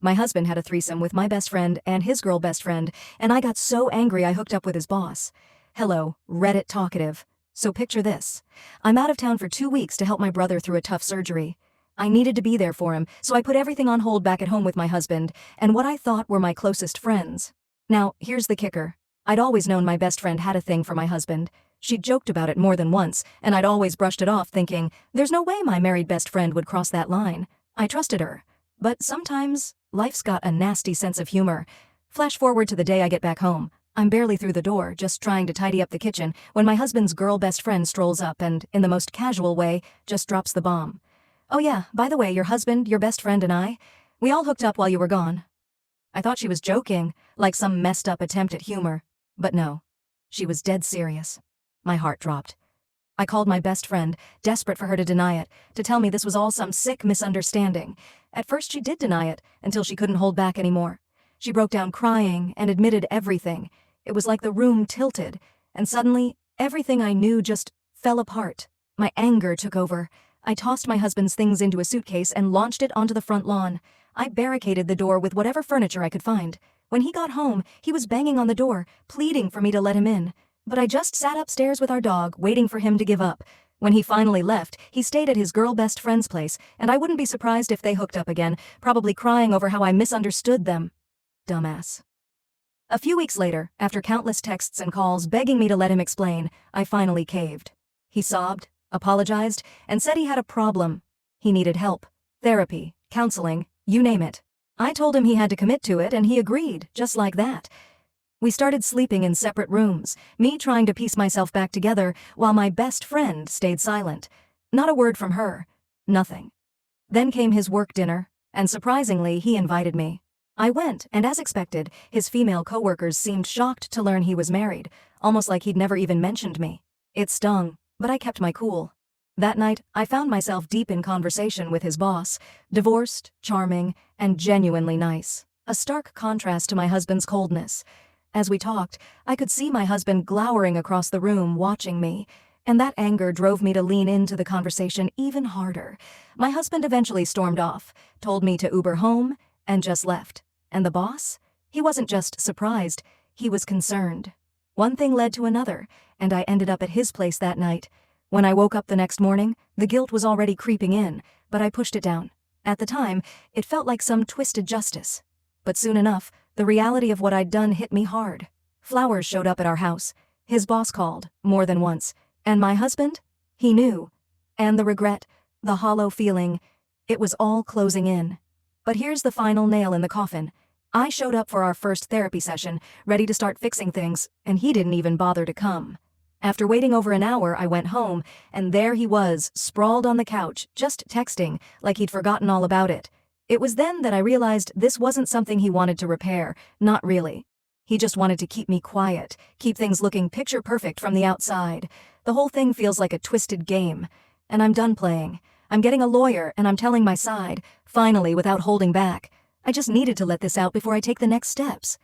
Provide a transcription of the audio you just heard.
My husband had a threesome with my best friend and his girl best friend, and I got so angry I hooked up with his boss. Hello, Reddit talkative. So picture this. I'm out of town for 2 weeks to help my brother through a tough surgery. I needed to be there for him, so I put everything on hold back at home with my husband and what I thought were my closest friends. Now, here's the kicker. I'd always known my best friend had a thing for my husband. She'd joked about it more than once, and I'd always brushed it off thinking, there's no way my married best friend would cross that line. I trusted her. But sometimes, life's got a nasty sense of humor. Flash forward to the day I get back home. I'm barely through the door, just trying to tidy up the kitchen, when my husband's girl best friend strolls up and, in the most casual way, just drops the bomb. Oh yeah, by the way, your husband, your best friend, and we all hooked up while you were gone. I thought she was joking, like some messed up attempt at humor. But no. She was dead serious. My heart dropped. I called my best friend, desperate for her to deny it, to tell me this was all some sick misunderstanding. At first she did deny it, until she couldn't hold back anymore. She broke down crying and admitted everything. It was like the room tilted, and suddenly, everything I knew just fell apart. My anger took over. I tossed my husband's things into a suitcase and launched it onto the front lawn. I barricaded the door with whatever furniture I could find. When he got home, he was banging on the door, pleading for me to let him in. But I just sat upstairs with our dog, waiting for him to give up. When he finally left, he stayed at his girl best friend's place, and I wouldn't be surprised if they hooked up again, probably crying over how I misunderstood them. Dumbass. A few weeks later, after countless texts and calls begging me to let him explain, I finally caved. He sobbed, apologized, and said he had a problem. He needed help, therapy, counseling, you name it. I told him he had to commit to it, and he agreed, just like that. We started sleeping in separate rooms, me trying to piece myself back together while my best friend stayed silent. Not a word from her. Nothing. Then came his work dinner, and surprisingly, he invited me. I went, and as expected, his female coworkers seemed shocked to learn he was married, almost like he'd never even mentioned me. It stung, but I kept my cool. That night, I found myself deep in conversation with his boss, divorced, charming, and genuinely nice. A stark contrast to my husband's coldness. As we talked, I could see my husband glowering across the room, watching me, and that anger drove me to lean into the conversation even harder. My husband eventually stormed off, told me to Uber home, and just left. And the boss? He wasn't just surprised, he was concerned. One thing led to another, and I ended up at his place that night. When I woke up the next morning, the guilt was already creeping in, but I pushed it down. At the time, it felt like some twisted justice. But soon enough, the reality of what I'd done hit me hard. Flowers showed up at our house. His boss called, more than once. And my husband? He knew. And the regret, the hollow feeling, it was all closing in. But here's the final nail in the coffin. I showed up for our first therapy session, ready to start fixing things, and he didn't even bother to come. After waiting over an hour, I went home, and there he was, sprawled on the couch, just texting, like he'd forgotten all about it. It was then that I realized this wasn't something he wanted to repair, not really. He just wanted to keep me quiet, keep things looking picture perfect from the outside. The whole thing feels like a twisted game. And I'm done playing. I'm getting a lawyer, and I'm telling my side, finally, without holding back. I just needed to let this out before I take the next steps.